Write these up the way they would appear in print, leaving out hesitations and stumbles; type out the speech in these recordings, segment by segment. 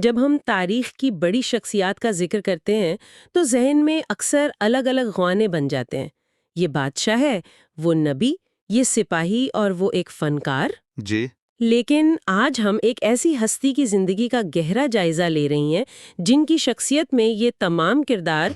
جب ہم تاریخ کی بڑی شخصیات کا ذکر کرتے ہیں تو ذہن میں اکثر الگ الگ غانے بن جاتے ہیں۔ یہ بادشاہ ہے، وہ نبی، یہ سپاہی اور وہ ایک فنکار۔ جی لیکن آج ہم ایک ایسی ہستی کی زندگی کا گہرا جائزہ لے رہی ہیں جن کی شخصیت میں یہ تمام کردار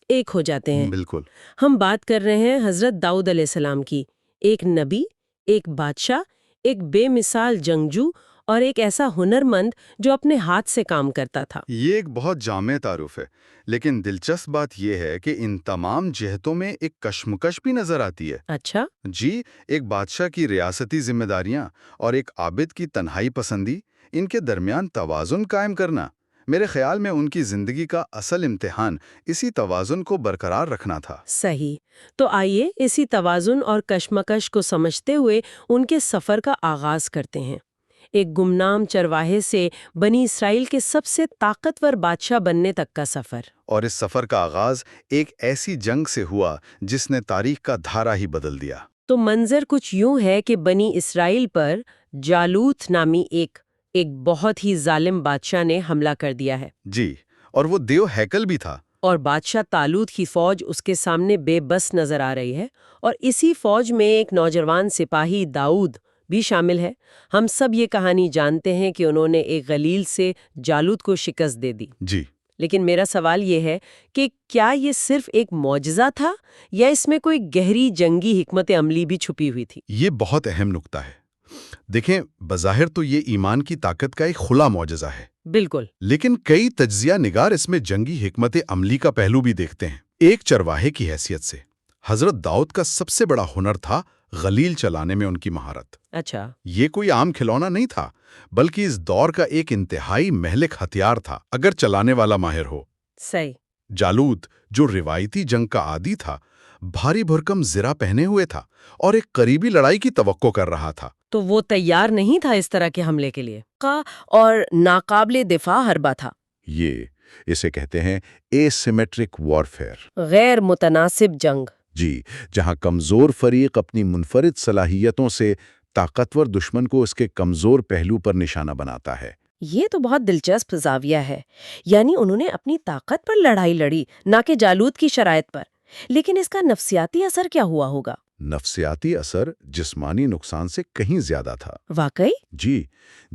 ایک ہو جاتے ہیں۔ بالکل۔ ہم بات کر رہے ہیں حضرت داؤد علیہ السلام کی، ایک نبی، ایک بادشاہ، ایک بے مثال جنگجو اور ایک ایسا ہنرمند جو اپنے ہاتھ سے کام کرتا تھا۔ یہ ایک بہت جامع تعارف ہے، لیکن دلچسپ بات یہ ہے کہ ان تمام جہتوں میں ایک کشمکش بھی نظر آتی ہے۔ اچھا، جی، ایک بادشاہ کی ریاستی ذمہ داریاں اور ایک عابد کی تنہائی پسندی، ان کے درمیان توازن قائم کرنا، میرے خیال میں ان کی زندگی کا اصل امتحان اسی توازن کو برقرار رکھنا تھا۔ صحیح۔ تو آئیے اسی توازن اور کشمکش کو سمجھتے ہوئے ان کے سفر کا آغاز کرتے ہیں۔ ایک گمنام چرواہے سے بنی اسرائیل کے سب سے طاقتور بادشاہ بننے تک کا سفر۔ اور اس سفر کا آغاز ایک ایسی جنگ سے ہوا جس نے تاریخ کا دھارا ہی بدل دیا۔ تو منظر کچھ یوں ہے کہ بنی اسرائیل پر جالوت نامی ایک بہت ہی ظالم بادشاہ نے حملہ کر دیا ہے۔ جی، اور وہ دیو ہیکل بھی تھا۔ اور بادشاہ طالوت کی فوج اس کے سامنے بے بس نظر آ رہی ہے، اور اسی فوج میں ایک نوجوان سپاہی داؤد بھی شامل ہے۔ ہم سب یہ کہانی جانتے ہیں کہ انہوں نے ایک غلیل سے جالوت کو شکست دے دی۔ جی، لیکن میرا سوال یہ ہے کہ کیا یہ صرف ایک معجزہ تھا یا اس میں کوئی گہری جنگی حکمت عملی بھی چھپی ہوئی تھی؟ یہ بہت اہم نکتہ ہے۔ دیکھیں، بظاہر تو یہ ایمان کی طاقت کا ایک کھلا معجزہ ہے، بالکل۔ لیکن کئی تجزیہ نگار اس میں جنگی حکمت عملی کا پہلو بھی دیکھتے ہیں۔ ایک چرواہے کی حیثیت سے حضرت داؤد کا سب سے بڑا ہنر تھا غلیل چلانے میں ان کی مہارت۔ اچھا، یہ کوئی عام کھلونا نہیں تھا، بلکہ اس دور کا ایک انتہائی مہلک ہتھیار تھا اگر چلانے والا ماہر ہو۔ صحیح۔ جالوت، جو روایتی جنگ کا عادی تھا، بھاری بھرکم زرہ پہنے ہوئے تھا اور ایک قریبی لڑائی کی توقع کر رہا تھا۔ تو وہ تیار نہیں تھا اس طرح کے حملے کے لیے، اور ناقابل دفاع حربہ تھا۔ یہ اسے کہتے ہیں اے سیمیٹرک وارفیئر، غیر متناسب جنگ۔ جی، جہاں کمزور فریق اپنی منفرد صلاحیتوں سے طاقتور دشمن کو اس کے کمزور پہلو پر نشانہ بناتا ہے۔ یہ تو بہت دلچسپ زاویہ ہے، یعنی انہوں نے اپنی طاقت پر لڑائی لڑی، نہ کہ جالوت کی شرائط پر۔ لیکن اس کا نفسیاتی اثر کیا ہوا ہوگا؟ نفسیاتی اثر جسمانی نقصان سے کہیں زیادہ تھا۔ واقعی؟ جی،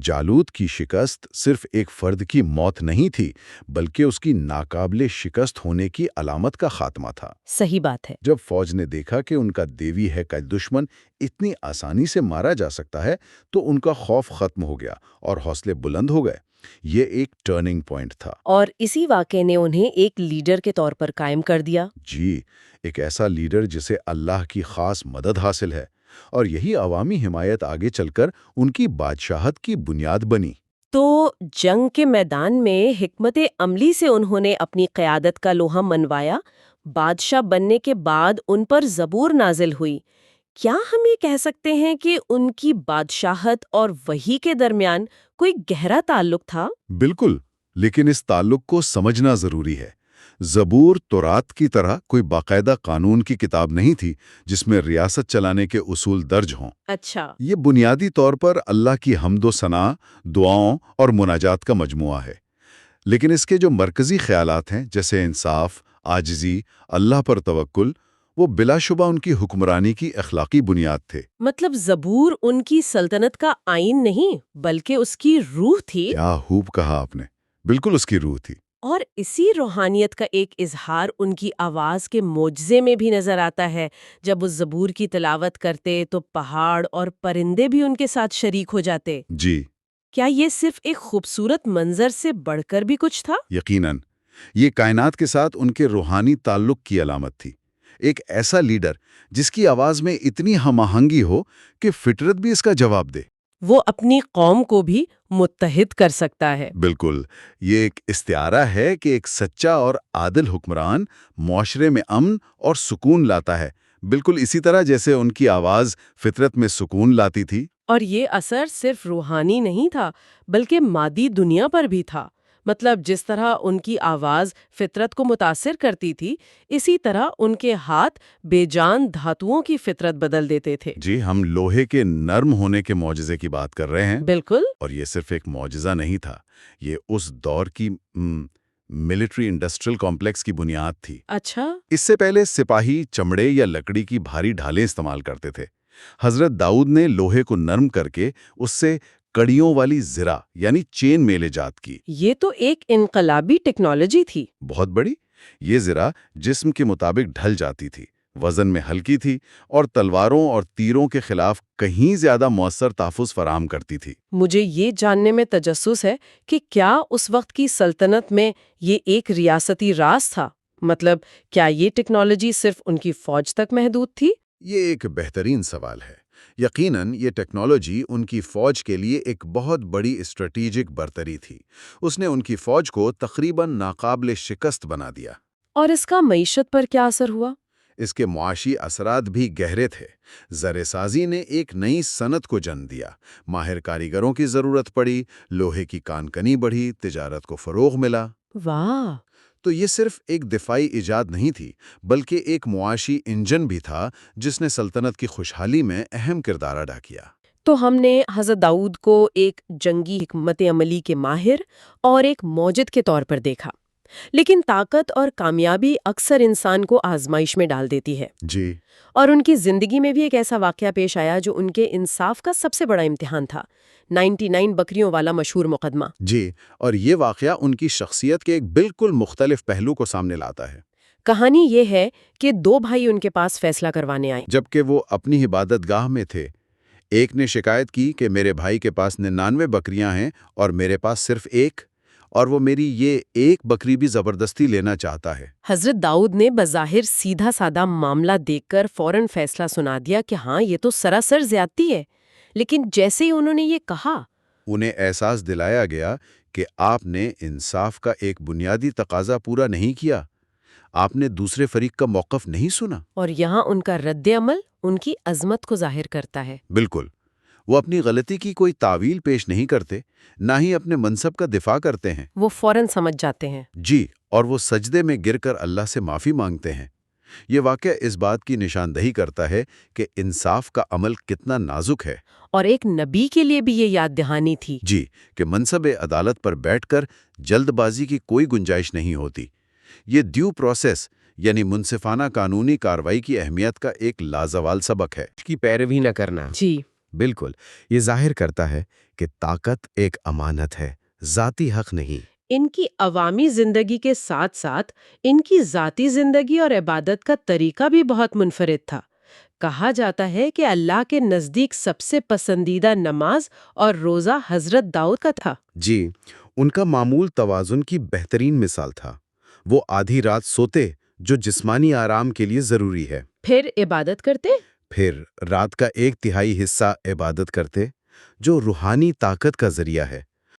جالوت کی شکست صرف ایک فرد کی موت نہیں تھی، بلکہ اس کی ناقابل شکست ہونے کی علامت کا خاتمہ تھا۔ صحیح بات ہے۔ جب فوج نے دیکھا کہ ان کا دیوی ہے کا دشمن اتنی آسانی سے مارا جا سکتا ہے تو ان کا خوف ختم ہو گیا اور حوصلے بلند ہو گئے۔ یہ ایک ٹرننگ پوائنٹ تھا۔ اور اسی واقعے نے انہیں ایک لیڈر کے طور پر قائم کر دیا۔ جی، ایک ایسا لیڈر جسے اللہ کی خاص مدد حاصل ہے، اور یہی عوامی حمایت آگے چل کر ان کی بادشاہت کی بنیاد بنی۔ تو جنگ کے میدان میں حکمت عملی سے انہوں نے اپنی قیادت کا لوہا منوایا۔ بادشاہ بننے کے بعد ان پر زبور نازل ہوئی۔ کیا ہم یہ کہہ سکتے ہیں کہ ان کی بادشاہت اور وحی کے درمیان کوئی گہرا تعلق تھا؟ بالکل، لیکن اس تعلق کو سمجھنا ضروری ہے۔ زبور تورات کی طرح کوئی باقاعدہ قانون کی کتاب نہیں تھی جس میں ریاست چلانے کے اصول درج ہوں۔ اچھا، یہ بنیادی طور پر اللہ کی حمد و ثنا، دعاؤں اور مناجات کا مجموعہ ہے۔ لیکن اس کے جو مرکزی خیالات ہیں، جیسے انصاف، عاجزی، اللہ پر توکل، وہ بلا شبہ ان کی حکمرانی کی اخلاقی بنیاد تھے۔ مطلب زبور ان کی سلطنت کا آئین نہیں بلکہ اس کی روح تھی۔ کیا خوب کہا آپ نے، بالکل اس کی روح تھی۔ اور اسی روحانیت کا ایک اظہار ان کی آواز کے معجزے میں بھی نظر آتا ہے۔ جب وہ زبور کی تلاوت کرتے تو پہاڑ اور پرندے بھی ان کے ساتھ شریک ہو جاتے۔ جی، کیا یہ صرف ایک خوبصورت منظر سے بڑھ کر بھی کچھ تھا؟ یقیناً یہ کائنات کے ساتھ ان کے روحانی تعلق کی علامت تھی۔ ایک ایسا لیڈر جس کی آواز میں اتنی ہم آہنگی ہو کہ فطرت بھی اس کا جواب دے۔ وہ اپنی قوم کو بھی متحد کر سکتا ہے۔ بالکل، یہ ایک استعارہ ہے کہ ایک سچا اور عادل حکمران معاشرے میں امن اور سکون لاتا ہے، بالکل اسی طرح جیسے ان کی آواز فطرت میں سکون لاتی تھی۔ اور یہ اثر صرف روحانی نہیں تھا بلکہ مادی دنیا پر بھی تھا۔ مطلب جس طرح ان کی آواز فطرت کو متاثر کرتی تھی، اسی طرح ان کے ہاتھ بے جان دھاتوؤں کی فطرت بدل دیتے تھے۔ جی، ہم لوہے کے نرم ہونے کے معجزے کی بات کر رہے ہیں، بالکل۔ اور یہ صرف ایک معجزہ نہیں تھا، یہ اس دور کی ملٹری انڈسٹریل کمپلیکس کی بنیاد تھی۔ اچھا۔ اس سے پہلے سپاہی چمڑے یا لکڑی کی بھاری ڈھالیں استعمال کرتے تھے۔ حضرت داؤد نے لوہے کو نرم کر کے اس سے کڑیوں والی زرہ یعنی چین میل ایجاد کی۔ یہ تو ایک انقلابی ٹیکنالوجی تھی۔ بہت بڑی۔ یہ زرہ جسم کے مطابق ڈھل جاتی تھی، وزن میں ہلکی تھی اور تلواروں اور تیروں کے خلاف کہیں زیادہ مؤثر تحفظ فراہم کرتی تھی۔ مجھے یہ جاننے میں تجسس ہے کہ کیا اس وقت کی سلطنت میں یہ ایک ریاستی راز تھا؟ مطلب کیا یہ ٹیکنالوجی صرف ان کی فوج تک محدود تھی؟ یہ ایک بہترین سوال ہے۔ یقیناً یہ ٹیکنالوجی ان کی فوج کے لیے ایک بہت بڑی اسٹریٹجک برتری تھی۔ اس نے ان کی فوج کو تقریباً ناقابل شکست بنا دیا۔ اور اس کا معیشت پر کیا اثر ہوا؟ اس کے معاشی اثرات بھی گہرے تھے۔ زرہ سازی نے ایک نئی صنعت کو جنم دیا، ماہر کاریگروں کی ضرورت پڑی، لوہے کی کان کنی بڑھی، تجارت کو فروغ ملا۔ واہ! تو یہ صرف ایک دفاعی ایجاد نہیں تھی، بلکہ ایک معاشی انجن بھی تھا جس نے سلطنت کی خوشحالی میں اہم کردار ادا کیا۔ تو ہم نے حضرت داؤد کو ایک جنگی حکمت عملی کے ماہر اور ایک موجد کے طور پر دیکھا، لیکن طاقت اور کامیابی اکثر انسان کو آزمائش میں ڈال دیتی ہے۔ جی، اور ان کی زندگی میں بھی ایک ایسا واقعہ پیش آیا جو ان کے انصاف کا سب سے بڑا امتحان تھا، 99 بکریوں والا مشہور مقدمہ۔ جی، اور یہ واقعہ ان کی شخصیت کے ایک بالکل مختلف پہلو کو سامنے لاتا ہے۔ کہانی یہ ہے کہ دو بھائی ان کے پاس فیصلہ کروانے آئے۔ جبکہ وہ اپنی عبادت گاہ میں تھے، ایک نے شکایت کی کہ میرے بھائی کے پاس 99 بکریاں ہیں اور میرے پاس صرف ایک، اور وہ میری یہ ایک بکری بھی زبردستی لینا چاہتا ہے۔ حضرت داؤد نے بظاہر سیدھا سادہ معاملہ دیکھ کر فوراً فیصلہ سنا دیا کہ ہاں یہ تو سراسر زیادتی ہے، لیکن جیسے ہی انہوں نے یہ کہا، انہیں احساس دلایا گیا کہ آپ نے انصاف کا ایک بنیادی تقاضا پورا نہیں کیا، آپ نے دوسرے فریق کا موقف نہیں سنا۔ اور یہاں ان کا رد عمل ان کی عظمت کو ظاہر کرتا ہے۔ بالکل، وہ اپنی غلطی کی کوئی تعویل پیش نہیں کرتے، نہ ہی اپنے منصب کا دفاع کرتے ہیں۔ وہ فوراً سمجھ جاتے ہیں۔ جی، اور وہ سجدے میں گر کر اللہ سے معافی مانگتے ہیں۔ یہ واقعہ اس بات کی نشاندہی کرتا ہے کہ انصاف کا عمل کتنا نازک ہے۔ اور ایک نبی کے لیے بھی یہ یاد دہانی تھی۔ جی، کہ منصب عدالت پر بیٹھ کر جلد بازی کی کوئی گنجائش نہیں ہوتی۔ یہ ڈیو پروسیس یعنی منصفانہ قانونی کارروائی کی اہمیت کا ایک لازوال سبق ہے۔ کی پیروی نہ کرنا۔ جی، بالکل، یہ ظاہر کرتا ہے کہ طاقت ایک امانت ہے، ذاتی حق نہیں۔ ان کی عوامی زندگی کے ساتھ ساتھ ان کی ذاتی زندگی اور عبادت کا طریقہ بھی بہت منفرد تھا۔ کہا جاتا ہے کہ اللہ کے نزدیک سب سے پسندیدہ نماز اور روزہ حضرت داؤد کا تھا۔ جی، ان کا معمول توازن کی بہترین مثال تھا۔ وہ آدھی رات سوتے جو جسمانی آرام کے لیے ضروری ہے، پھر عبادت کرتے۔ پھر رات کا 1/3 حصہ عبادت کرتے جو روحانی طاقت کا ذریعہ ہے۔